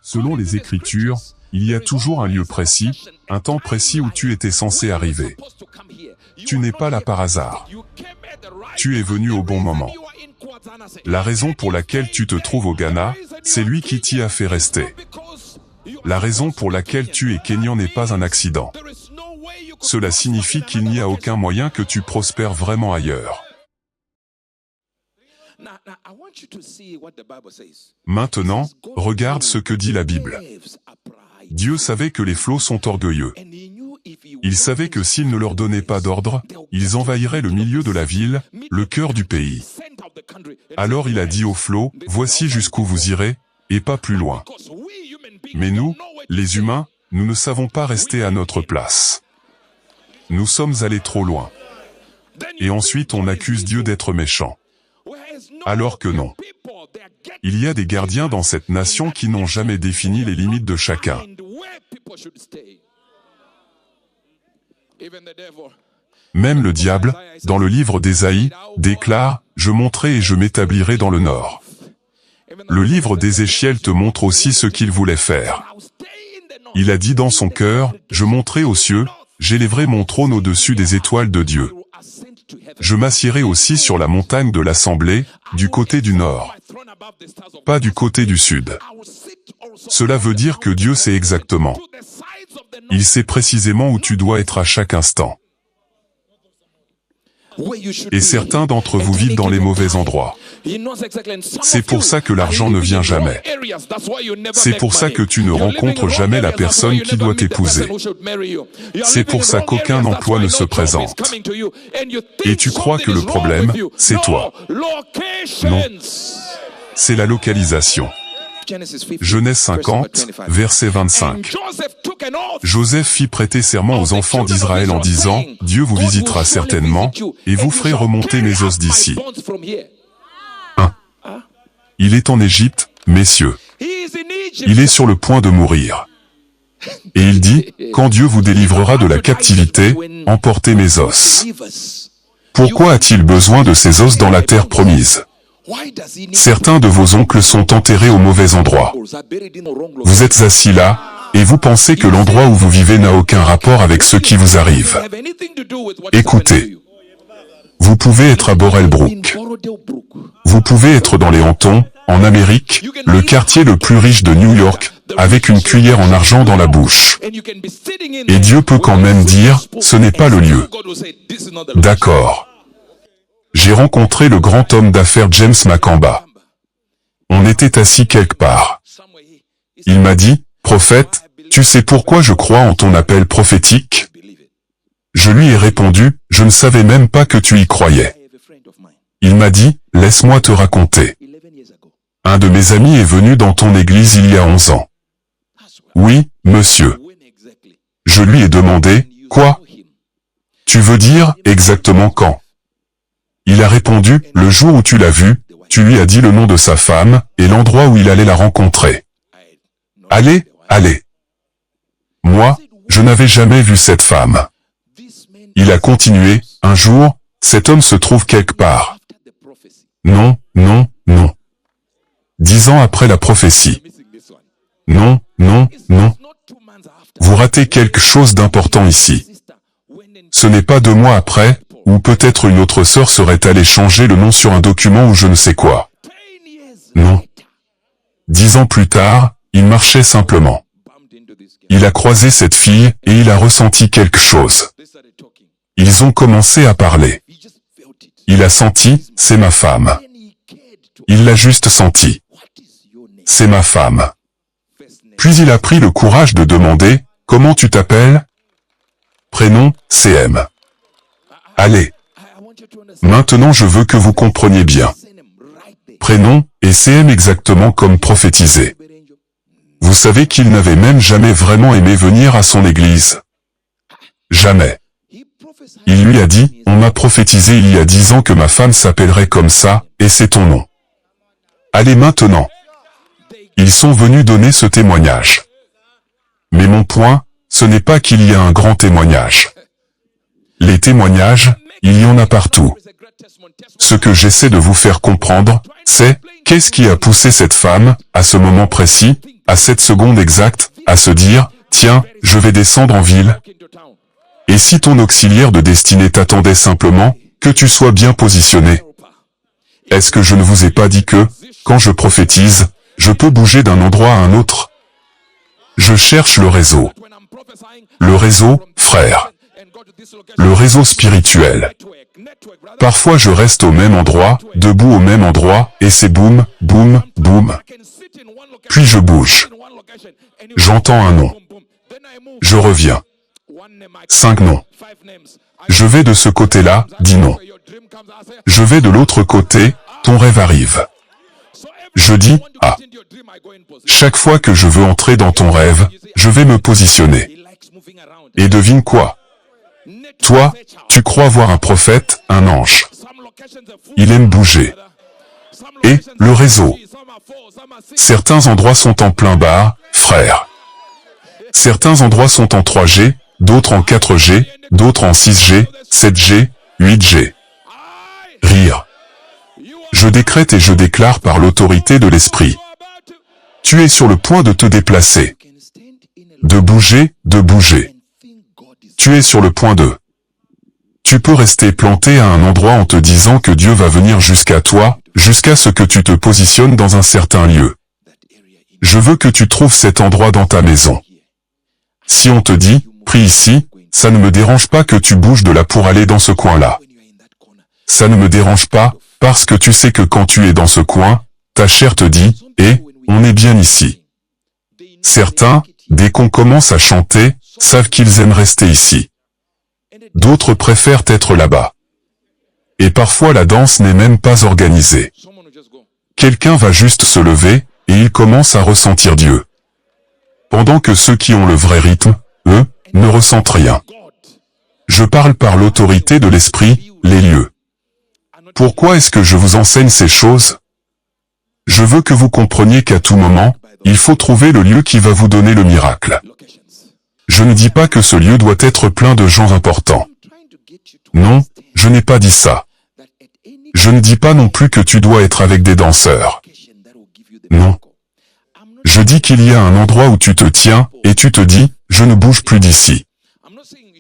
Selon les Écritures, il y a toujours un lieu précis, un temps précis où tu étais censé arriver. Tu n'es pas là par hasard. Tu es venu au bon moment. La raison pour laquelle tu te trouves au Ghana, c'est lui qui t'y a fait rester. La raison pour laquelle tu es kényan n'est pas un accident. Cela signifie qu'il n'y a aucun moyen que tu prospères vraiment ailleurs. Maintenant, regarde ce que dit la Bible. Dieu savait que les flots sont orgueilleux. Il savait que s'il ne leur donnait pas d'ordre, ils envahiraient le milieu de la ville, le cœur du pays. Alors il a dit aux flots, « Voici jusqu'où vous irez, et pas plus loin. » Mais nous, les humains, nous ne savons pas rester à notre place. Nous sommes allés trop loin. Et ensuite on accuse Dieu d'être méchant. Alors que non. Il y a des gardiens dans cette nation qui n'ont jamais défini les limites de chacun. Même le diable, dans le livre d'Ésaïe, déclare « Je monterai et je m'établirai dans le nord ». Le livre d'Ézéchiel te montre aussi ce qu'il voulait faire. Il a dit dans son cœur « Je monterai aux cieux, j'élèverai mon trône au-dessus des étoiles de Dieu. Je m'assiérai aussi sur la montagne de l'Assemblée, du côté du nord. Pas du côté du sud. » Cela veut dire que Dieu sait exactement. Il sait précisément où tu dois être à chaque instant. Et certains d'entre vous vivent dans les mauvais endroits. C'est pour ça que l'argent ne vient jamais. C'est pour ça que tu ne rencontres jamais la personne qui doit t'épouser. C'est pour ça qu'aucun emploi ne se présente. Et tu crois que le problème, c'est toi. Non. C'est la localisation. Genèse 50, verset 25. Joseph fit prêter serment aux enfants d'Israël en disant, « Dieu vous visitera certainement, et vous ferez remonter mes os d'ici. » 1. Il est en Égypte, messieurs. Il est sur le point de mourir. Et il dit, « Quand Dieu vous délivrera de la captivité, emportez mes os. » Pourquoi a-t-il besoin de ces os dans la terre promise ? Certains de vos oncles sont enterrés au mauvais endroit. Vous êtes assis là, et vous pensez que l'endroit où vous vivez n'a aucun rapport avec ce qui vous arrive. Écoutez. Vous pouvez être à Boreilbrook. Vous pouvez être dans les Hamptons, en Amérique, le quartier le plus riche de New York, avec une cuillère en argent dans la bouche. Et Dieu peut quand même dire, ce n'est pas le lieu. D'accord. J'ai rencontré le grand homme d'affaires James Makamba. On était assis quelque part. Il m'a dit, « Prophète, tu sais pourquoi je crois en ton appel prophétique ?» Je lui ai répondu, « Je ne savais même pas que tu y croyais. » Il m'a dit, « Laisse-moi te raconter. Un de mes amis est venu dans ton église il y a 11 ans. » Oui, monsieur. Je lui ai demandé, « Quoi ? Tu veux dire exactement quand ? » Il a répondu, « Le jour où tu l'as vu, tu lui as dit le nom de sa femme, et l'endroit où il allait la rencontrer. » Allez, allez. Moi, je n'avais jamais vu cette femme. Il a continué, « Un jour, cet homme se trouve quelque part. » Non, non, non. 10 ans après la prophétie. Non, non, non. Vous ratez quelque chose d'important ici. Ce n'est pas 2 mois après, ou peut-être une autre sœur serait allée changer le nom sur un document ou je ne sais quoi. Non. 10 ans plus tard, il marchait simplement. Il a croisé cette fille, et il a ressenti quelque chose. Ils ont commencé à parler. Il a senti, c'est ma femme. Il l'a juste senti. C'est ma femme. Puis il a pris le courage de demander, comment tu t'appelles ? Prénom, CM. Allez. Maintenant je veux que vous compreniez bien. Prénom, et CM exactement comme prophétisé. Vous savez qu'il n'avait même jamais vraiment aimé venir à son église. Jamais. Il lui a dit, on m'a prophétisé il y a 10 ans que ma femme s'appellerait comme ça, et c'est ton nom. Allez maintenant. Ils sont venus donner ce témoignage. Mais mon point, ce n'est pas qu'il y a un grand témoignage. Les témoignages, il y en a partout. Ce que j'essaie de vous faire comprendre, c'est, qu'est-ce qui a poussé cette femme, à ce moment précis, à cette seconde exacte, à se dire, tiens, je vais descendre en ville. Et si ton auxiliaire de destinée t'attendait simplement, que tu sois bien positionné? Est-ce que je ne vous ai pas dit que, quand je prophétise, je peux bouger d'un endroit à un autre? Je cherche le réseau. Le réseau, frère. Le réseau spirituel. Parfois je reste au même endroit, debout au même endroit, et c'est boum, boum, boum. Puis je bouge. J'entends un nom. Je reviens. 5 noms. Je vais de ce côté-là, 10 noms. Je vais de l'autre côté, ton rêve arrive. Je dis, ah. Chaque fois que je veux entrer dans ton rêve, je vais me positionner. Et devine quoi? Toi, tu crois voir un prophète, un ange. Il aime bouger. Et, le réseau. Certains endroits sont en plein bar, frère. Certains endroits sont en 3G, d'autres en 4G, d'autres en 6G, 7G, 8G. Rire. Je décrète et je déclare par l'autorité de l'esprit. Tu es sur le point de te déplacer. De bouger, de bouger. Tu es sur le point de. Tu peux rester planté à un endroit en te disant que Dieu va venir jusqu'à toi, jusqu'à ce que tu te positionnes dans un certain lieu. Je veux que tu trouves cet endroit dans ta maison. Si on te dit, prie ici, ça ne me dérange pas que tu bouges de là pour aller dans ce coin-là. Ça ne me dérange pas, parce que tu sais que quand tu es dans ce coin, ta chair te dit, on est bien ici. Certains, dès qu'on commence à chanter, savent qu'ils aiment rester ici. D'autres préfèrent être là-bas. Et parfois la danse n'est même pas organisée. Quelqu'un va juste se lever, et il commence à ressentir Dieu. Pendant que ceux qui ont le vrai rythme, eux, ne ressentent rien. Je parle par l'autorité de l'esprit, les lieux. Pourquoi est-ce que je vous enseigne ces choses? Je veux que vous compreniez qu'à tout moment, il faut trouver le lieu qui va vous donner le miracle. Je ne dis pas que ce lieu doit être plein de gens importants. Non, je n'ai pas dit ça. Je ne dis pas non plus que tu dois être avec des danseurs. Non. Je dis qu'il y a un endroit où tu te tiens, et tu te dis, je ne bouge plus d'ici.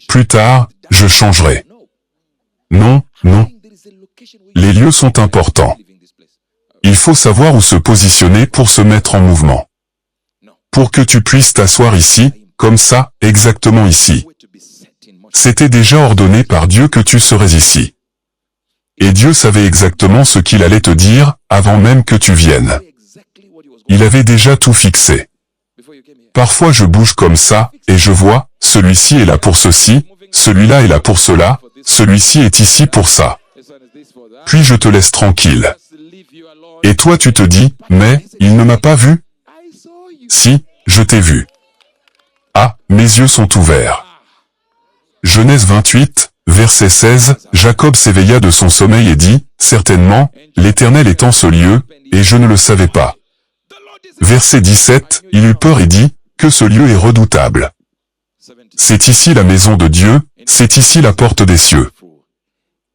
Plus tard, je changerai. Non, non. Les lieux sont importants. Il faut savoir où se positionner pour se mettre en mouvement. Pour que tu puisses t'asseoir ici, comme ça, exactement ici. C'était déjà ordonné par Dieu que tu serais ici. Et Dieu savait exactement ce qu'il allait te dire, avant même que tu viennes. Il avait déjà tout fixé. Parfois je bouge comme ça, et je vois, celui-ci est là pour ceci, celui-là est là pour cela, celui-ci est ici pour ça. Puis je te laisse tranquille. Et toi tu te dis, mais, il ne m'a pas vu? Si, je t'ai vu. Ah, mes yeux sont ouverts. Genèse 28, verset 16, Jacob s'éveilla de son sommeil et dit, certainement, l'Éternel est en ce lieu, et je ne le savais pas. Verset 17, il eut peur et dit, que ce lieu est redoutable. C'est ici la maison de Dieu, c'est ici la porte des cieux.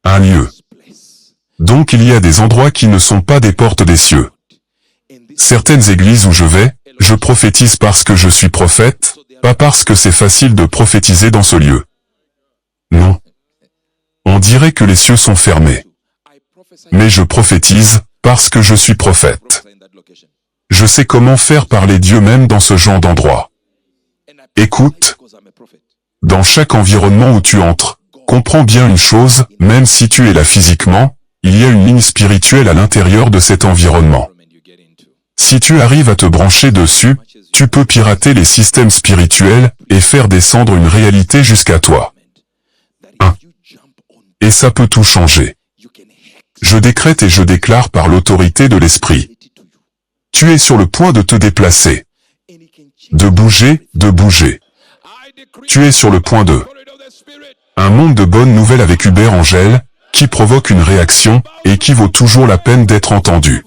Un lieu. Donc il y a des endroits qui ne sont pas des portes des cieux. Certaines églises où je vais, je prophétise parce que je suis prophète, pas parce que c'est facile de prophétiser dans ce lieu. Non. On dirait que les cieux sont fermés. Mais je prophétise, parce que je suis prophète. Je sais comment faire parler Dieu même dans ce genre d'endroit. Écoute, dans chaque environnement où tu entres, comprends bien une chose, même si tu es là physiquement, il y a une ligne spirituelle à l'intérieur de cet environnement. Si tu arrives à te brancher dessus, tu peux pirater les systèmes spirituels et faire descendre une réalité jusqu'à toi. Et ça peut tout changer. Je décrète et je déclare par l'autorité de l'esprit. Tu es sur le point de te déplacer. De bouger, de bouger. Tu es sur le point de. Un monde de bonnes nouvelles avec Hubert Angèle, qui provoque une réaction, et qui vaut toujours la peine d'être entendu.